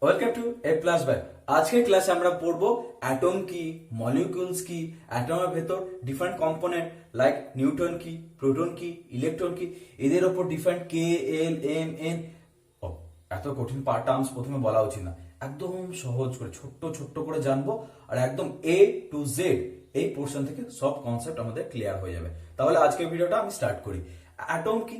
Welcome to A plus by. আজকের ক্লাসে আমরা পড়বো অ্যাটম কি, মলিকিউলস কি, অ্যাটমের ভেতর ডিফারেন্ট কম্পোনেন্ট লাইক নিউট্রন কি, প্রোটন কি, ইলেকট্রন কি, এদের উপর ডিফারেন্ট কে, এল, এম, এন। এত কঠিন পার্ট টার্মস প্রথমে বলা উচিত না, একদম সহজ করে ছোট্ট ছোট্ট করে জানবো, আর একদম এ টু জেড এই পোর্শন থেকে সব কনসেপ্ট আমাদের ক্লিয়ার হয়ে যাবে। তাহলে আজকের ভিডিওটা আমি স্টার্ট করি। অ্যাটম কি?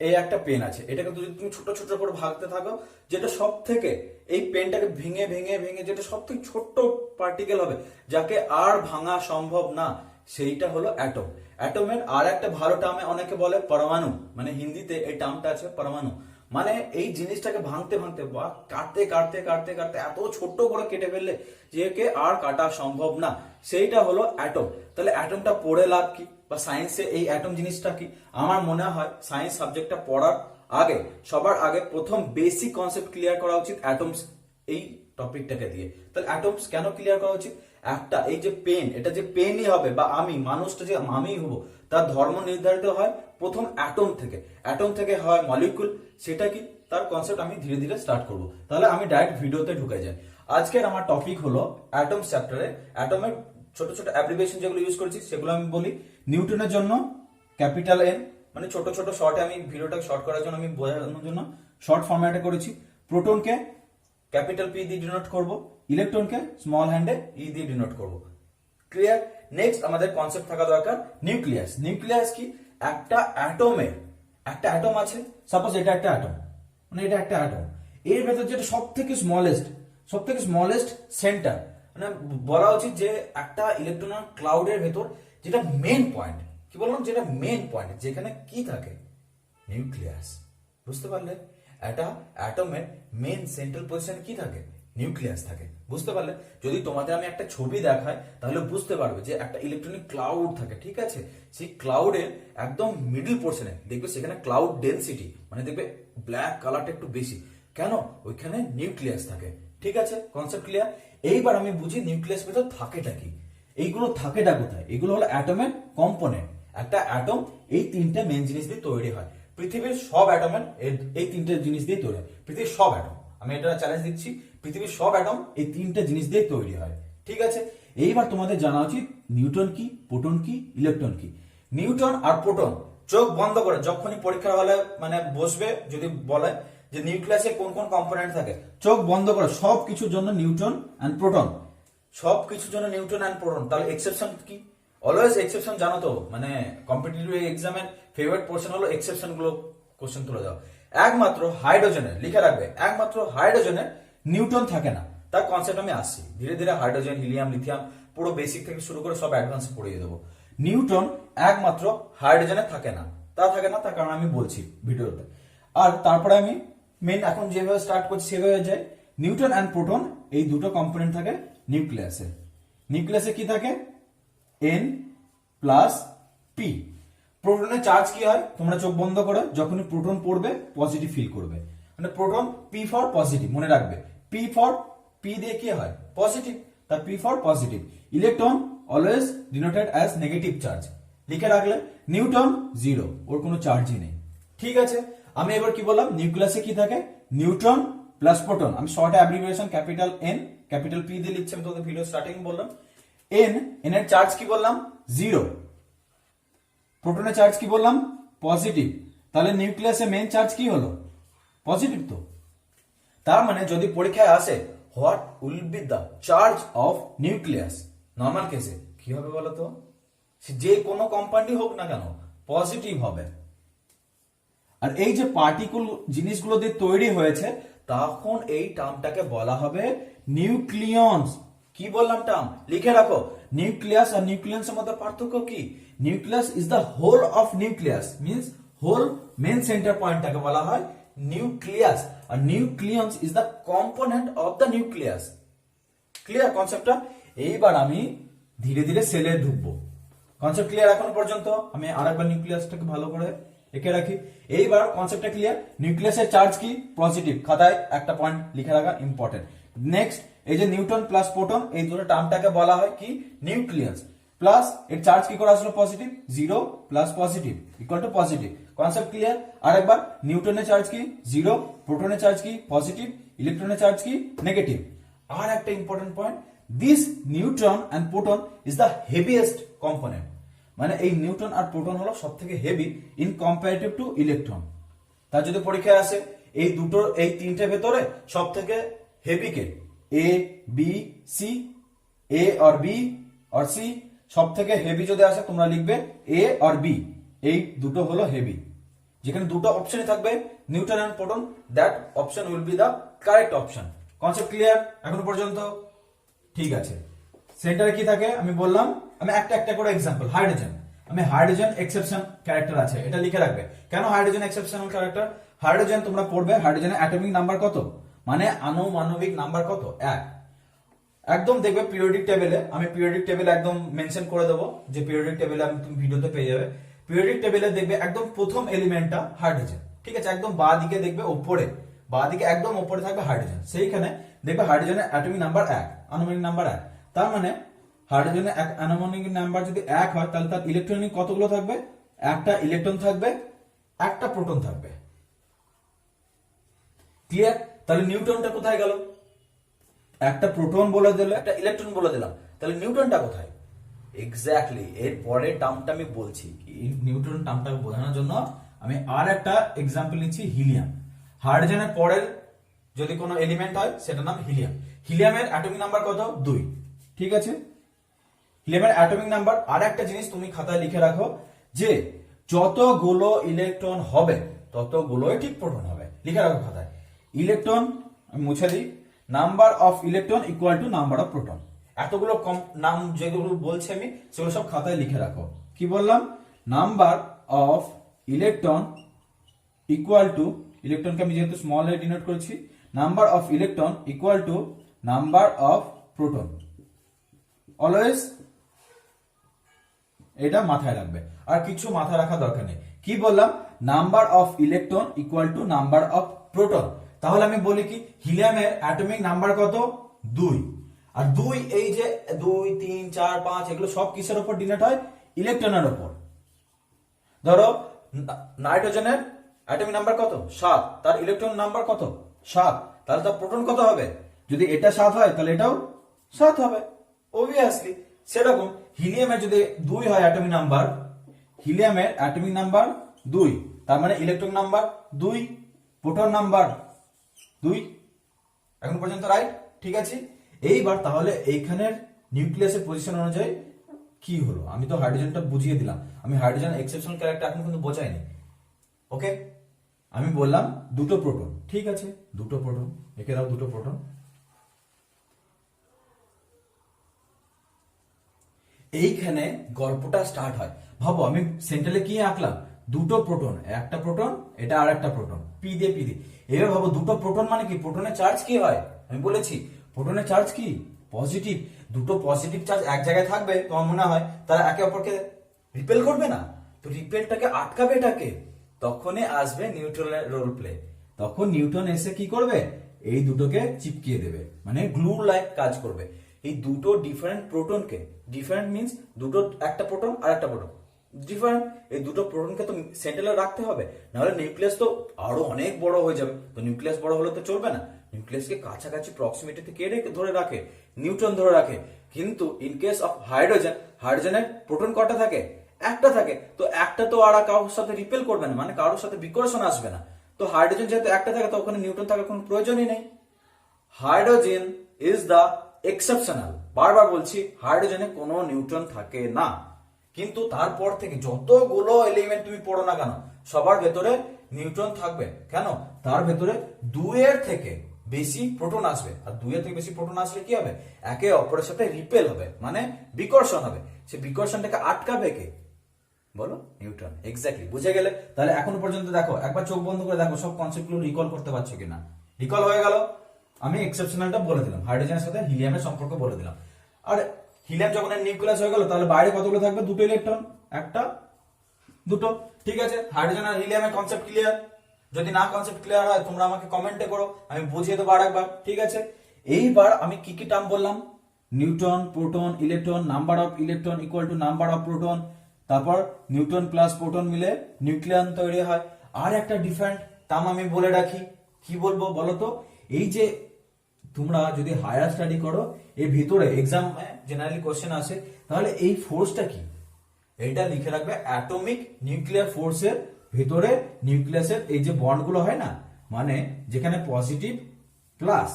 এই একটা পেন আছে, এটাকে যদি তুমি ছোট ছোট করে ভাগতে থাকো, যেটা সব থেকে এই পেনটাকে ভেঙে ভেঙে ভেঙে যেটা সব থেকে ছোট্ট পার্টিকেল হবে, যাকে আর ভাঙা সম্ভব না, সেইটা হলো অ্যাটম। অ্যাটমের আর একটা ভালো টার্মে অনেকে বলে পরমাণু, মানে হিন্দিতে এই টার্মটা আছে পরমাণু। মানে এই জিনিসটাকে ভাঙতে ভাঙতে বা কাটতে কাটতে কাটতে কাটতে এত ছোট্ট করে কেটে ফেললে যে কে আর কাটা সম্ভব না, সেইটা হলো অ্যাটম। তাহলে অ্যাটমটা পড়ে লাভ কি, বা সায়েন্সে এই অ্যাটম জিনিসটা কি? আমার মনে হয় সায়েন্স সাবজেক্টটা পড়ার আগে সবার আগে প্রথম বেসিক কনসেপ্ট ক্লিয়ার করা উচিত অ্যাটমস এই টপিকটাকে দিয়ে। তাহলে অ্যাটমস কেন ক্লিয়ার করা উচিত? একটা এই যে পেন, এটা যে পেনই হবে, বা আমি মানুষটা যে আমি হব, তার ধর্ম নির্ধারিত হয় প্রথম অ্যাটম থেকে। অ্যাটম থেকে হয় মলিকুল, সেটা কি তার কনসেপ্ট আমি ধীরে ধীরে স্টার্ট করব। তাহলে আমি ডাইরেক্ট ভিডিওতে ঢুকে যাই। আজকের আমার টপিক হলো অ্যাটম চ্যাপ্টারে অ্যাটমের ছোট ছোট অ্যাব্রিভিয়েশন যেগুলো ইউজ করেছি সেগুলো আমি বলি। নিউটনের জন্য ক্যাপিটাল এন, মানে ছোট ছোট শর্টে আমি ভিডিওটাকে শর্ট করার জন্য আমি বোঝানোর জন্য শর্ট ফরম্যাটে করেছি। প্রোটনকে ক্যাপিটাল পি দিয়ে ডিনোট করব, ইলেকট্রনকে স্মল হ্যান্ডে ই দিয়ে ডিনোট করব। ক্লিয়ার? নেক্সট আমাদের কনসেপ্ট থাকা দরকার নিউক্লিয়াস। নিউক্লিয়াস কি? একটা অ্যাটমের একটা অ্যাটম আছে, সাপোজ এটা একটা অ্যাটম, মানে এটা একটা অ্যাটম, এর ভেতর যেটা সব থেকে স্মলেস্ট সেন্টার, মানে বলা উচিত যে একটা ইলেকট্রন ক্লাউডের ভেতর যেটা মেন পয়েন্ট, কি বললাম, যেটা মেন পয়েন্ট, যেখানে কি থাকে? নিউক্লিয়াস। বুঝতে পারলে? একটা অ্যাটমের মেন সেন্ট্রাল পজিশনে কি থাকে? নিউক্লিয়াস থাকে। বুঝতে পারলে? যদি তোমাদের আমি একটা ছবি দেখাই তাহলে বুঝতে পারবে যে একটা ইলেকট্রনিক ক্লাউড থাকে, ঠিক আছে? সেই ক্লাউডের একদম মিডল পোর্শনে দেখবে সেখানে ক্লাউড ডেনসিটি, মানে দেখবে ব্ল্যাক কালারটা একটু বেশি। কেন? ওইখানে নিউক্লিয়াস থাকে। ঠিক আছে, কনসেপ্ট ক্লিয়ার? এইবার আমি বুঝি নিউক্লিয়াস ভেতর থাকেটা কি। এইগুলো থাকেটা কোথায়? এগুলো হলো অ্যাটমের কম্পোনেন্ট। একটা অ্যাটম এই তিনটে মেন জিনিস দিয়ে তৈরি হয়। পৃথিবীর সব অ্যাটমের এই তিনটে জিনিস দিয়ে তৈরি হয়। পৃথিবীর সব অ্যাটম, আমি এটা চ্যালেঞ্জ দিচ্ছি, পৃথিবীর সব অ্যাটম এই তিনটে জিনিস দিয়ে তৈরি হয়। ঠিক আছে, এইবার তোমাদের জানা উচিত নিউটন কি, প্রোটন কি, ইলেকট্রন কি। নিউটন আর প্রোটন চোখ বন্ধ করে যখনই পরীক্ষার হলে মানে বসবে, যদি বলে যে নিউক্লিয়াসে কোন কোন কম্পোনেন্ট থাকে, চোখ বন্ধ করে সব কিছুর জন্য নিউটন অ্যান্ড প্রোটন, সব কিছুর জন্য নিউটন অ্যান্ড প্রোটন। তাহলে এক্সেপশন কি? অলওয়েজ এক্সেপশন, জানো তো, মানে কম্পিটিটিভ এক্সামের ফেভারিট পোর্শন হলো এক্সেপশন গুলো কোশ্চেন তুলে দাও। একমাত্র হাইড্রোজেনের, লিখে রাখবে, একমাত্র হাইড্রোজেনের নিউটন থাকে না। তার কনসেপ্ট আমি আসছি ধীরে ধীরে। হাইড্রোজেন, হিলিয়াম, লিথিয়াম পুরো বেসিক থেকে শুরু করে সব অ্যাডভান্স পড়িয়ে দেবো। নিউটন একমাত্র হাইড্রোজেনে থাকে না। তা থাকে না, তার কারণ আমি বলছি ভিডিওতে। আর তারপরে আমি মেন এখন যেভাবে স্টার্ট করছি সেভাবে যাই। নিউটন অ্যান্ড প্রোটন এই দুটো কম্পোনেন্ট থাকে নিউক্লিয়াসে। নিউক্লিয়াসে কি থাকে? N plus P. প্রোটনের চার্জ কি হয়? তোমরা চোখ বন্ধ করে যখনই প্রোটন পড়বে পজিটিভ ফিল করবে, মানে প্রোটন পি ফর পজিটিভ, মনে রাখবে। পি ফর পি দিয়ে কি হয়? পজিটিভ, তার P for positive. Electron always denoted as negative charge, লিখে রাখলে। নিউটন জিরো, ওর কোনো চার্জই নেই। ঠিক আছে, আমি এবার কি বললাম? নিউক্লিয়াসে কি থাকে? Neutron plus proton. আমি short abbreviation capital N capital P দিয়ে লিখছি, আমি তোদের ভিডিও স্টার্টিং বললাম। এন এর চার্জ কি বললাম? জিরো। প্রোটনের চার্জ কি বললাম? পজিটিভ। তাহলে নিউক্লিয়াসে মেন চার্জ কি হলো? পজিটিভ। তো তার মানে যদি পরীক্ষায় আসে what will be the charge of nucleus, normal কেসে কি হবে বলো তো? যে কোনো কম্পাউন্ডই হোক না কেন পজিটিভ হবে। আর এই যে পার্টিকুল জিনিসগুলো দিয়ে তৈরি হয়েছে, তখন এই টার্মটাকে বলা হবে নিউক্লিয়ন্স। কি বললাম টার্ম? লিখে রাখো। নিউক্লিয়াস আর নিউক্লিয়াসের মধ্যে পার্থক্য কি? Nucleus is the whole of nucleus, means whole main centre পয়েন্টটাকে বলা হয় নিউক্লিয়াস, আর nucleons is the component of the nucleus. Clear কনসেপ্টটা? এইবার আমি ধীরে ধীরে সেলে ঢুকবো। কনসেপ্ট ক্লিয়ার এখনো পর্যন্ত? আমি আরেকবার নিউক্লিয়াসটাকে ভালো করে এঁকে রাখি। এইবার কনসেপ্টটা ক্লিয়ার। নিউক্লিয়াসের চার্জ কি? পজিটিভ। খাতায় একটা পয়েন্ট লিখে রাখা ইম্পর্টেন্ট। নেক্সট, এই যে নিউটন প্লাস প্রোটন এই দুটো টার্মটাকে বলা হয় কি? নিউক্লিয়াস। প্লাস এর চার্জ কি করে আসলো? Positive. Zero plus positive equal to positive. Concept clear? আরেকবার, নিউটনের চার্জ কি? জিরো, প্রোটনের চার্জ কি? পজিটিভ, ইলেকট্রনের চার্জ কি নেগেটিভ। আর একটা important point, this neutron and proton is the heaviest component, মানে এই নিউট্রন আর প্রোটন হলো সব থেকে heavy in comparative two electron. তার যদি পরীক্ষায় আসে এই তিনটে ভেতরে সব থেকে heavy K, A B C, A R B R C, সব থেকে হেভি যদি আসে তোমরা লিখবে এ আর বি, এই দুটো হলো হেভি। যেখানে দুটো অপশনই থাকবে neutron and proton, that option will be the correct option. Concept clear এখনো পর্যন্ত? ঠিক আছে। সেন্টারে কি থাকে আমি বললাম, আমি একটা একটা করে এক্সাম্পল। হাইড্রোজেন, আমি হাইড্রোজেন এক্সেপশন ক্যারেক্টার আছে এটা লিখে রাখবে। কেন হাইড্রোজেন এক্সেপশনাল ক্যারেক্টার? হাইড্রোজেন তোমরা পড়বে, হাইড্রোজেনের অ্যাটমিক নাম্বার কত, মানে আণবিক নাম্বার কত, 1। একদম দেখবে পিরিয়ডিক টেবিলে, আমি পিরিয়ডিক টেবিলে একদম মেনশন করে দেবো, যে পিরিয়ডিক টেবিলে আমি তুমি ভিডিওতে পেয়ে যাবে। পিরিয়ডিক টেবিলে দেখবে একদম প্রথম এলিমেন্টটা হাইড্রোজেন, ঠিক আছে, একদম বাঁ দিকে দেখবে উপরে, বাঁ দিকে একদম উপরে থাকবে হাইড্রোজেন, সেইখানে দেখবে হাইড্রোজেনের অ্যাটমিক নাম্বার 1, আণবিক নাম্বার 1। তার মানে হাইড্রোজেনের আণবিক নাম্বার যদি 1 হয় তাহলে তার ইলেকট্রনিক কতগুলো থাকবে, একটা ইলেকট্রন থাকবে, একটা প্রোটন থাকবে। ক্লিয়ার? তাহলে নিউটনটা কোথায় গেল? একটা প্রোটন বলে দিল, একটা ইলেকট্রন বলে দিলাম, তাহলে নিউটনটা কোথায়? এক্স্যাক্টলি এর পরের টার্মটা আমি বলছি। এই নিউটন টার্মটা বোঝানোর জন্য আমি আর একটা এক্সাম্পল নিচ্ছি, হিলিয়াম। হাইড্রোজেনের পরের যদি কোনো এলিমেন্ট হয় সেটার নাম হিলিয়াম। হিলিয়ামের অ্যাটমিক নাম্বার কত? 2, ঠিক আছে। হিলিয়ামের অ্যাটমিক নাম্বার। আর একটা জিনিস তুমি খাতায় লিখে রাখো, যে যতগুলো ইলেকট্রন হবে ততগুলোই ঠিক প্রোটন হবে, লিখে রাখো খাতায়। ইলেকট্রন আমি মুছে দিই, number of electron equal to number of proton. এতগুলো নাম যেগুলো বলছি আমি সেগুলো সব খাতায় লিখে রাখো। কি বললাম? Number of electron equal to, ইলেকট্রনকে আমি যেহেতু স্মল এ ডিনোট করেছি, number of electron equal to number of proton. Always এটা মাথায় রাখবে, আর কিছু মাথায় রাখা দরকার নেই। কি বললাম? Number of electron equal to number of proton. তাহলে আমি বলি কি, হিলিয়ামের অ্যাটমিক নাম্বার কত? 2। আর 2, এই যে 2, 3, 4, 5 এগুলো সব কিসের উপর ডিনোট হয়? ইলেকট্রনের উপর। ধরো নাইট্রোজেনের অ্যাটমিক নাম্বার কত? 7, তার ইলেকট্রন নাম্বার কত? 7, তাহলে তার প্রোটন কত হবে? যদি এটা 7 হয় তাহলে এটাও 7 হবে, অবভিয়াসলি। সেরকম হিলিয়ামের যদি 2 হয় অ্যাটমিক নাম্বার, হিলিয়ামের অ্যাটমিক নাম্বার 2, তার মানে ইলেকট্রন নাম্বার 2, প্রোটন নাম্বার 2। এখন পর্যন্ত রাইট? ঠিক আছে। এইবার তাহলে এইখানের নিউক্লিয়াসের পজিশন অনুযায়ী কি হলো, আমি তো হাইড্রোজেনটা বুঝিয়ে দিলাম, আমি হাইড্রোজেন এক্সেপশনাল ক্যারেক্টার এখন কিন্তু বোঝাইনি। ওকে, আমি বললাম দুটো প্রোটন, ঠিক আছে, দুটো প্রোটন, একে দাও দুটো প্রোটন। এইখানে গল্পটা স্টার্ট হয়। ভাবো আমি সেন্টারে কি আঁকলাম? দুটো প্রোটন, একটা প্রোটন, এটা আর একটা প্রোটন, পি দিয়ে পি দিয়ে। এবার ভাবো দুটো প্রোটন মানে কি, প্রোটনের চার্জ কি হয়? আমি বলেছি প্রোটনের চার্জ কি? পজিটিভ। দুটো পজিটিভ চার্জ এক জায়গায় থাকবে, তোমার মনে হয় তারা একে অপরকে রিপেল করবে না? তো রিপেলটাকে আটকাবে এটাকে, তখনই আসবে নিউটনের রোল প্লে। তখন নিউটন এসে কি করবে? এই দুটোকে চিপকিয়ে দেবে, মানে গ্লু লাইক কাজ করবে। এই দুটো ডিফারেন্ট প্রোটনকে, ডিফারেন্ট মিন্স দুটো, একটা প্রোটন আর একটা প্রোটন ডিফারেন্ট, এই দুটো প্রোটনকে তো সেন্টারে রাখতে হবে, নাহলে নিউক্লিয়াস তো আরো অনেক বড় হয়ে যাবে। তো নিউক্লিয়াস বড় হলে তো চলবে না, নিউক্লিয়াসকে কাছাকাছি প্রক্সিমিটিতে কে ধরে রাখে? নিউটন ধরে রাখে। কিন্তু ইন কেস অফ হাইড্রোজেন, হাইড্রোজেনের প্রোটন কটা থাকে? একটা থাকে। তো একটা তো আর কারোর সাথে রিপেল করবে না, মানে কারোর সাথে বিকর্ষণ আসবে না। তো হাইড্রোজেন যেহেতু একটা থাকে, তো ওখানে নিউটন থাকার কোনো প্রয়োজনই নেই। Hydrogen is the exceptional. বারবার বলছি, হাইড্রোজেনে কোনো নিউট্রন থাকে না। কিন্তু তারপর থেকে যতগুলো এলিমেন্ট তুমি পড়ো না কেন, সবার ভেতরে নিউট্রন থাকবে। কেন? তার ভেতরে 2 এর থেকে বেশি প্রোটন আসবে, আর 2 এর থেকে বেশি প্রোটন আসলে কি হবে? একে অপরের সাথে রিপেল হবে, মানে বিকর্ষণ হবে। সে বিকর্ষণটাকে আটকাবে কে? বলো, নিউটন। এক্স্যাক্টলি, বুঝে গেলে? তাহলে এখনো পর্যন্ত দেখো, একবার চোখ বন্ধ করে দেখো সব কনসেপ্টগুলো রিকল করতে পারছো কিনা। রিকল হয়ে গেল? আমি এক্সেপশনালটা বলে দিলাম, হাইড্রোজেনের সাথে হিলিয়ামের সম্পর্ক বলে দিলাম। আর হিলিয়াম যখন নিউক্লিয়াস হয়ে গেল, তাহলে বাইরে কতগুলো থাকবে? দুটো ইলেকট্রন, একটা, দুটো। ঠিক আছে, হাইড্রোজেন আর হিলিয়ামের কনসেপ্ট ক্লিয়ার? যদি না কনসেপ্ট ক্লিয়ার হয় তোমরা আমাকে কমেন্টে করো, আমি বুঝিয়ে দেবো আরেকবার। ঠিক আছে, এইবার আমি কি কি টার্ম বললাম? Newton, proton, electron, number of electron equal to number of proton, তারপর নিউটন প্লাস প্রোটন মিলে নিউক্লিয়ন তৈরি হয়। আর একটা ডিফারেন্ট টার্ম আমি বলে রাখি, কি বলবো বলো তো? এই যে তোমরা যদি হায়ার স্টাডি করো, এর ভিতরে এক্সাম জেনারেলি কোশ্চেন আসে, তাহলে এই ফোর্সটা কি এটা লিখে রাখবে। অ্যাটমিক নিউক্লিয়ার ফোর্সের ভিতরে নিউক্লিয়াসের এই যে বন্ডগুলো হয় না, মানে যেখানে পজিটিভ প্লাস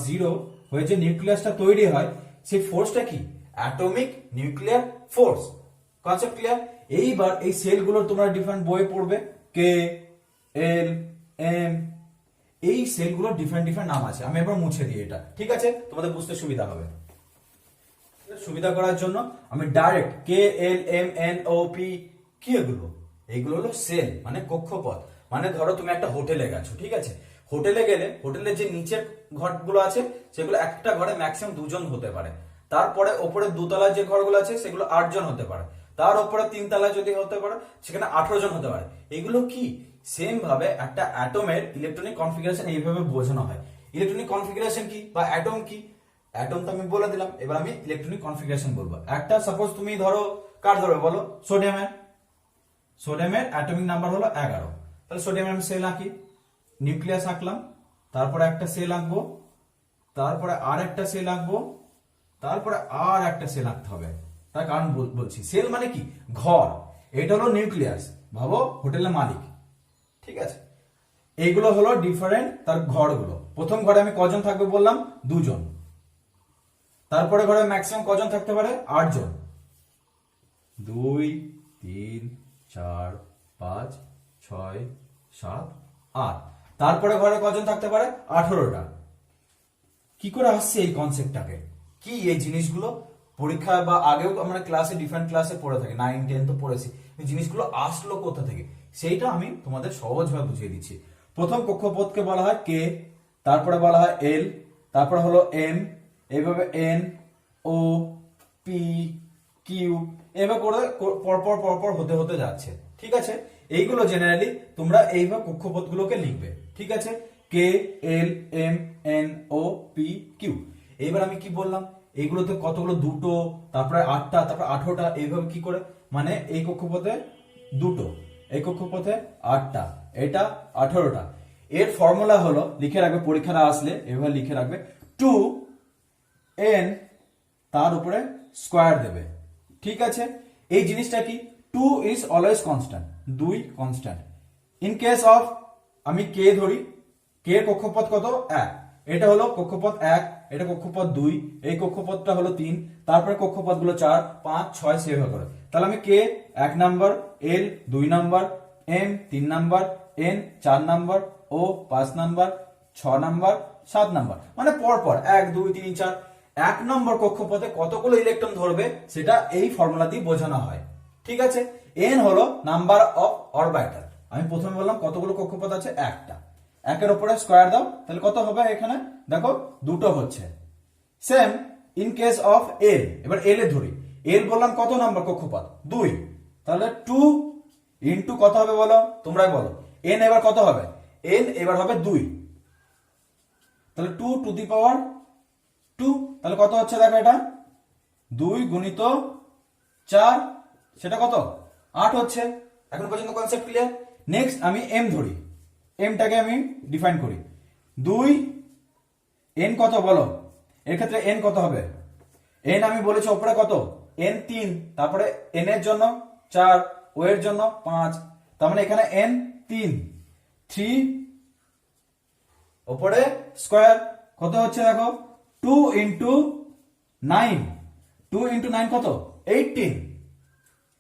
জিরো হয়ে যে নিউক্লিয়াসটা তৈরি হয়, সেই ফোর্সটা কি atomic nuclear force. Concept clear? এইবার এই সেলগুলোর তোমরা ডিফারেন্ট বইয়ে পড়বে, কে, এল, এম, এই সেলগুলোর ডিফারেন্ট নাম আছে। আমি এবার মুছে দিই এটা, ঠিক আছে? তোমাদের বুঝতে সুবিধা হবে। সুবিধা করার জন্য আমি ডাইরেক্ট কে, L, M, N, O, P, কি এইগুলো হলো সেল, মানে কক্ষপথ। মানে ধরো তুমি একটা হোটেলে গেছো, ঠিক আছে? হোটেলে গেলে হোটেলের যে নিচের ঘরগুলো আছে সেগুলো একটা ঘরে ম্যাক্সিমাম 2 জন হতে পারে। তারপরে ওপরে দোতলায় যে ঘরগুলো আছে সেগুলো 8 জন হতে পারে। তার উপরে 3 তলায় যদি হতে পারে সেখানে 18 জন হতে পারে। এগুলো কি সেম ভাবে একটা অ্যাটমের ইলেকট্রনিক কনফিগারেশন এইভাবে বোঝানো হয়। ইলেকট্রনিক কনফিগারেশন কি বা অ্যাটম কি? অ্যাটম তো আমি বলে দিলাম, এবার আমি ইলেকট্রনিক কনফিগারেশন বলবো। একটা সাপোজ তুমি ধরো, কার ধরবে বলো? সোডিয়ামের অ্যাটমিক নাম্বার হলো 11। তাহলে সোডিয়ামের আমি সেল আঁকি, নিউক্লিয়াস আঁকলাম, তারপরে একটা সেল আঁকবো, তারপরে আর একটা সেল আঁকবো, তারপরে আর একটা সেল আঁকতে হবে। তার কারণ বলছি, সেল মানে কি ঘর, এটা হলো নিউক্লিয়াস, ভাবো হোটেলের মালিক, ঠিক আছে? এইগুলো হলো ডিফারেন্ট তার ঘরগুলো। প্রথম ঘরে আমি কজন থাকবে বললাম? 2 জন। তারপরে ঘরে ম্যাক্সিমাম কজন থাকতে পারে? 8 জন। 2, 3, 4, 5, 6, 7, 8। তারপরে ঘরে কজন থাকতে পারে? 18টা। কি করে আসছে এই কনসেপ্টটাকে? কি এই জিনিসগুলো পরীক্ষা বা আগেও আমরা ক্লাসে ডিফারেন্ট ক্লাসে পড়ে থাকি, 9, 10 তো পড়েছি। এই জিনিসগুলো আসলো কোথা থেকে সেইটা আমি তোমাদের সহজভাবে বুঝিয়ে দিচ্ছি। প্রথম কক্ষপথকে বলা হয় কে, তারপরে বলা হয় এল, তারপরে হলো এম, এইভাবে এন, ও, পি, কিউ, এভাবে করে পরপর হতে যাচ্ছে, ঠিক আছে? এইগুলো জেনারেলি তোমরা এইভাবে কক্ষপথগুলোকে লিখবে, ঠিক আছে? কে, L, M, N, O, P, Q. এইবার আমি কি বললাম, এইগুলোতে কতগুলো? 2টো, তারপরে 8টা, তারপরে 18টা, এইভাবে কি করে? মানে এই কক্ষপথে 2টো, এই কক্ষপথে 8টা, এটা 18টা। এর ফর্মুলা হলো, লিখে রাখবে, পরীক্ষাটা আসলে এভাবে লিখে রাখবে, 2n তার উপরে স্কোয়ার দেবে, ঠিক আছে? এই জিনিসটা কি? 2 is always constant, 2 constant. In case of আমি কে ধরি, কে এর কক্ষপথ কত? 1। এটা হলো কক্ষপথ 1, এটা কক্ষপথ 2, এই কক্ষপথটা হলো 3, তারপরে কক্ষপথগুলো 4, 5, 6 সেভাবে করে। তাহলে আমি K 1 number, L 2 number, M 3 number, N 4 number, O 5 number, 6 number, 7 number, মানে পরপর 1 2 3 4। 1 নম্বর কক্ষপথে কতগুলো ইলেকট্রন ধরবে সেটা এই ফর্মুলা দিয়ে বোঝানো হয়, ঠিক আছে? এন হলো নাম্বার অফ অরবিটাল। আমি প্রথমে বললাম কতগুলো কক্ষপথ আছে? 1টা। 1 এর উপরে স্কোয়ার দাও, তাহলে কত হবে? এখানে দেখো 2টো হচ্ছে। সেম ইন কেস অফ এল। এবার এল এ ধরি, এল বললাম কত নাম্বার কক্ষপথ? 2। তাহলে 2 ইনটু কত হবে বলো? তোমরাই বলো। এন এবার কত হবে? এন এবার হবে 2। তাহলে 2 টু দি পাওয়ার 2, তাহলে কত হচ্ছে দেখো, এটা 2 গুণিত 4, সেটা কত? 8 হচ্ছে। এখন পর্যন্ত কনসেপ্ট ক্লিয়ার? নেক্সট আমি এম ধরি, এমটাকে আমি ডিফাইন করি। 2 এন কত বলো? এর ক্ষেত্রে এন কত হবে? এন আমি বলেছি উপরে কত? এন 3, তারপরে এন এর জন্য 4, ও এর জন্য 5, তার মানে এখানে এন 3 উপরে স্কোয়ার কত হচ্ছে দেখো? 2 ইন্টু 9, 2 ইন্টু 9 কত? 18।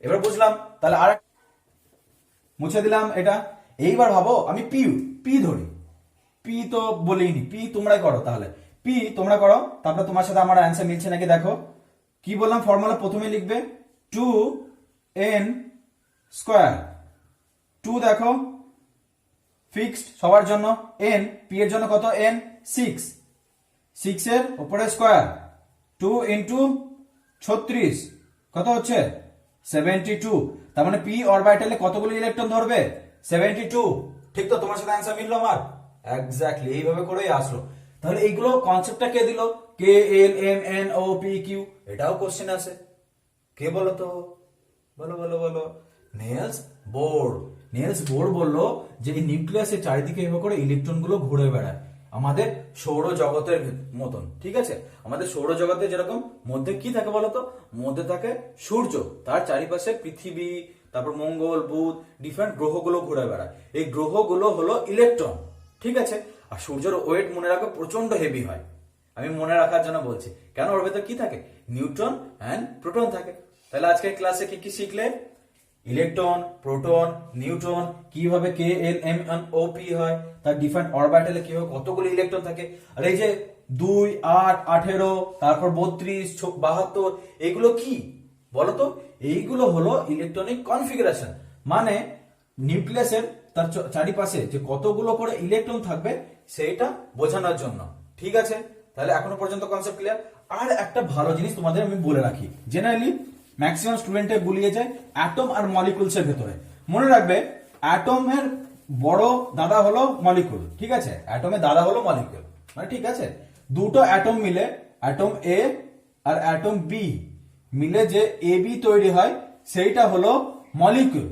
এবার বুঝলাম। তাহলে আর মুছে দিলাম এটা। এইবার ভাবো আমি পি ধরি, পি তো বলিনি, পি তোমরাই করো। তাহলে পি তোমরা করো, তারপরে তোমার সাথে আমার অ্যান্সার মিলছে নাকি দেখো। কি বললাম ফর্মুলা? প্রথমে লিখবে 2n স্কোয়ার, 2 দেখো ফিক্সড সবার জন্য, n পি এর জন্য কত? n 6 এর উপরে স্কোয়ার, 2 ইন্টু 36 কত হচ্ছে? 72। তার মানে পি অরবিটালে কতগুলো ইলেকট্রন ধরবে? 72। ঠিক তো? তোমার সাথে অ্যান্সার মিললো আমার? এক্স্যাক্টলি এইভাবে করেই আসলো। তাহলে এইগুলো কনসেপ্টটা কে দিল? কে, L, M, N, O, P, Q. এটাও কোশ্চেন আছে। কে বলো তো? বলো বলো বলো। Nils bore. নিলস বোর বললো যে এই নিউক্লিয়াসের চারিদিকে এভাবে করে ইলেকট্রন গুলো ঘুরে বেড়ায় আমাদের সৌরজগতের মতন, ঠিক আছে? আমাদের সৌরজগতে যেরকম মধ্যে কি থাকে বলতো, মধ্যে থাকে সূর্য, তার চারিপাশে পৃথিবী, তারপর মঙ্গল, বুধ, ডিফারেন্ট গ্রহগুলো ঘুরে বেড়ায়। এই গ্রহগুলো হলো ইলেকট্রন, ঠিক আছে? আর সূর্যের ওয়েট মনে রাখো প্রচন্ড হেভি হয়, আমি মনে রাখার জন্য বলছি। কেন? ওর ভেতর কি থাকে? নিউট্রন অ্যান্ড প্রোটন থাকে। তাহলে আজকের ক্লাসে কি কি শিখলে? ইলেকট্রন, প্রোটন, নিউট্রন, কিভাবে K L M N O P হয়, তার ডিফারেন্ট অরবিটালে কিভাবে কতগুলো ইলেকট্রন থাকে, আর এই যে 2, 8, 18, তারপর 32, 72, এগুলো কি বলতো? এইগুলো হলো ইলেকট্রনিক কনফিগারেশন, মানে নিউক্লিয়াসের তার চারিপাশে যে কতগুলো করে ইলেকট্রন থাকবে সেইটা বোঝানোর জন্য, ঠিক আছে? তাহলে এখনো পর্যন্ত কনসেপ্ট ক্লিয়ার। আর একটা ভালো জিনিস তোমাদের আমি বলে রাখি, জেনারেলি ম্যাক্সিমাম স্টুডেন্টে গুলিয়ে যায় অ্যাটম আর মলিকুলস এর ভেতরে। মনে রাখবে অ্যাটমের বড় দাদা হলো মলিকুল, ঠিক আছে? অ্যাটমের দাদা হলো মলিকুল, মানে ঠিক আছে? দুটো অ্যাটম মিলে, অ্যাটম এ আর অ্যাটম বি মিলে যে এ বি তৈরি হয় সেইটা হলো মলিকুল,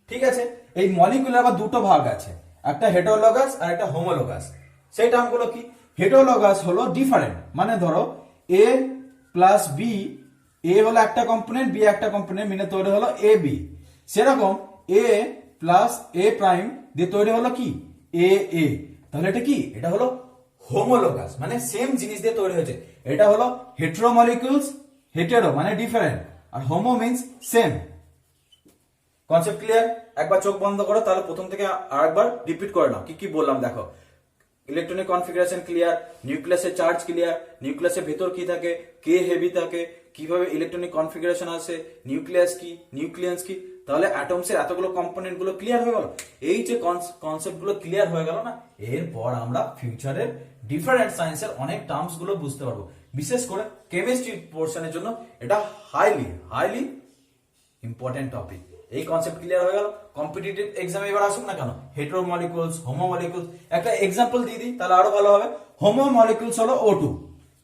ঠিক আছে? এই মলিকুলের আবার দুটো ভাগ আছে, একটা হেটারোলগাস আর একটা হোমোলগাস। সেই টার্মগুলো কি? হেটারোলগাস হলো ডিফারেন্ট, মানে ধরো এ প্লাস বি, এ হলো একটা কম্পোনেন্ট, বি একটা কম্পোনেন্ট, মিলে তৈরি হলো এ বি। সেরকম এ প্লাস এ প্রাইম দিয়ে তৈরি হলো কি? এ এ। তাহলে এটা কি? এটা হলো হোমোলোগাস, মানে সেম জিনিস দিয়ে তৈরি হয়েছে। এটা হলো হেটেরো মলিকুলস, হেটেরো মানে ডিফারেন্ট, আর homo means same. Concept clear? একবার চোখ বন্ধ করো, তাহলে প্রথম থেকে আরেকবার রিপিট করে নাও কি কি বললাম। দেখো, ইলেকট্রনিক কনফিগারেশন ক্লিয়ার, নিউক্লিয়াসের চার্জ ক্লিয়ার, নিউক্লিয়াসের ভেতর কি থাকে, কে হেভি থাকে, কিভাবে ইলেকট্রনিক কনফিগারেশন আসে, নিউক্লিয়াস কি, নিউক্লিয়াস কি, তাহলে অ্যাটমসের এতগুলো কম্পোনেন্ট গুলো ক্লিয়ার হয়ে গেল। এই যে কনসেপ্ট গুলো ক্লিয়ার হয়ে গেল না, এরপর আমরা ফিউচারের ডিফারেন্ট সায়েন্সের অনেক টার্মস গুলো বুঝতে পারবো। বিশেষ করে কেমিস্ট্রি পোর্শনের জন্য এটা হাইলি ইম্পর্টেন্ট টপিক। এই কনসেপ্ট ক্লিয়ার হয়ে গেল। কম্পিটিটিভ এক্সামে এবার আসুক না কেন, হেটেরো মলিকুলস, হোমো মলিকুলস, একটা এক্সাম্পল দিয়ে দিই তাহলে আরো ভালো হবে। হোমো মলিকুলস হলো O2,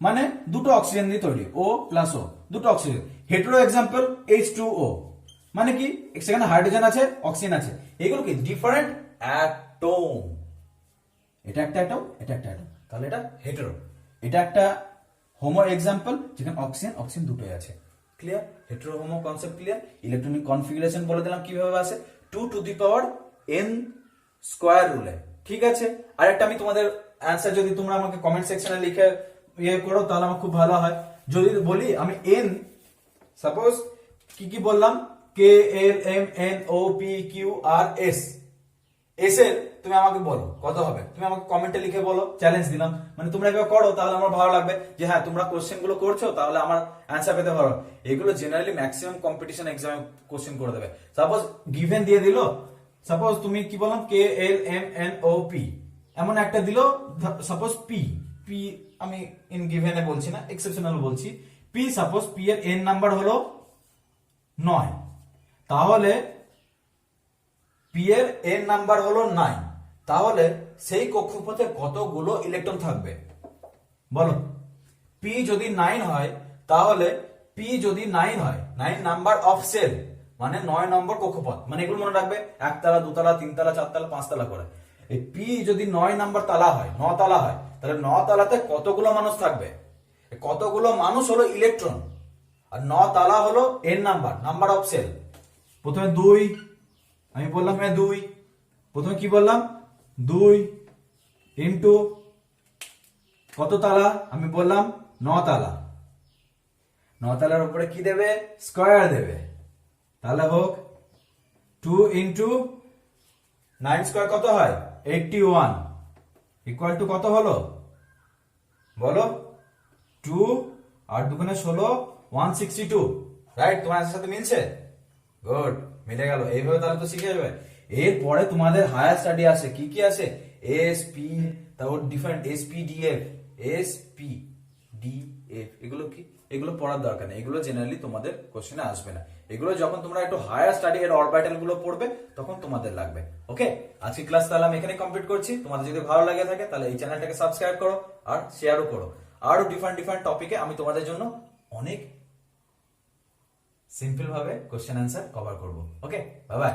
মানে দুটো অক্সিজেন দিয়ে তৈরি, O প্লাস O, দুটো অক্সিজেন। হেটেরো এক্সাম্পল H2O, মানে কি? সেখানে হাইড্রোজেন আছে, অক্সিজেন আছে। এগুলো কি? Different atom. এটা একটা অ্যাটম, এটা একটা অ্যাটম, তাহলে এটা হেটেরো। এটা একটা হোমো এক্সাম্পল, যেখানে অক্সিজেন দুটোই আছে। Clear? Hetero Homo concept clear. Electronic configuration বলে দিলাম কিভাবে আসে, 2n স্কয়ার রুলে, ঠিক আছে? আর একটা আমি তোমাদের অ্যানসার যদি তোমরা আমাকে কমেন্ট সেকশনে লিখে করো তাহলে আমার খুব ভালো হয়। যদি বলি আমি n, সাপোজ কি কি বললাম, K L M N O P Q R S, S এর তুমি আমাকে বলো কত হবে, তুমি আমাকে কমেন্টে লিখে বলো, চ্যালেঞ্জ দিলাম। মানে তোমরা এগুলো করো তাহলে আমার ভালো লাগবে যে হ্যাঁ তোমরা কোশ্চেন গুলো করছো, তাহলে আমার অ্যান্সার পেতে পারো। এগুলো জেনারেলি ম্যাক্সিমাম কম্পিটিশন এক্সামে কোশ্চেন করে দেবে। সাপোজ গিভেন দিয়ে দিল, সাপোজ তুমি কি বললাম, K L M N O P, এমন একটা দিল, সাপোজ পি, আমি ইন গিভেনে বলছি না, এক্সেপশনাল বলছি। পি, সাপোজ পি এর এন নাম্বার হলো 9, তাহলে পি এর এন নাম্বার হলো 9, তাহলে সেই কক্ষপথে কতগুলো ইলেকট্রন থাকবে বলো? পি যদি 9 হয়, তাহলে পি যদি 9 হয়, 9 নাম্বার অফ সেল, মানে 9 নম্বর কক্ষপথ, মানে এগুলো মনে রাখবে, একতলা, দুতলা, তিনতলা, চারতলা, পাঁচতলা করে। এই পি যদি 9 নাম্বার তালা হয়, 9 তালা হয়, তাহলে 9 তালাতে কতগুলো মানুষ থাকবে? কতগুলো মানুষ হলো ইলেকট্রন, আর 9 তালা হলো এন নাম্বার অফ সেল। প্রথমে 2, আমি বললাম 2, প্রথমে কি বললাম, 2 ইন্টু কত তালা, আমি বললাম 9 তালা। 9 তালার উপরে কি দেবে? স্কয়ার দেবে, তাহলে হোক 2 ইন্টু 9 স্কয়ার কত হয়? 81, ইকুয়াল টু কত হলো বলো? 2 আর 2 গুণে 16, 162, রাইট? তোমার সাথে মিলছে? গুড, মিলে গেল। এইভাবে তাহলে তো শিখে যাবে। এরপরে তোমাদের হায়ার স্টাডি আসে, কি কি আসে? এস পি, তারপর different S P D F, এগুলো কি? এগুলো পড়ার দরকার নেই, এগুলো জেনারেলি তোমাদের কোশ্চেনে আসবে না। এগুলো যখন তোমরা একটু হায়ার স্টাডি এর অরবিটাল গুলো পড়বে তখন তোমাদের লাগবে। ওকে, আজকে ক্লাস তাহলে আমি এখানে কমপ্লিট করছি। তোমাদের যদি ভালো লাগে থাকে তাহলে এই চ্যানেলটাকে সাবস্ক্রাইব করো আর শেয়ারও করো। আরো ডিফারেন্ট টপিকে আমি তোমাদের জন্য অনেক সিম্পল ভাবে কোশ্চেন অ্যান্সার কভার করবো। ওকে, বাই বাই।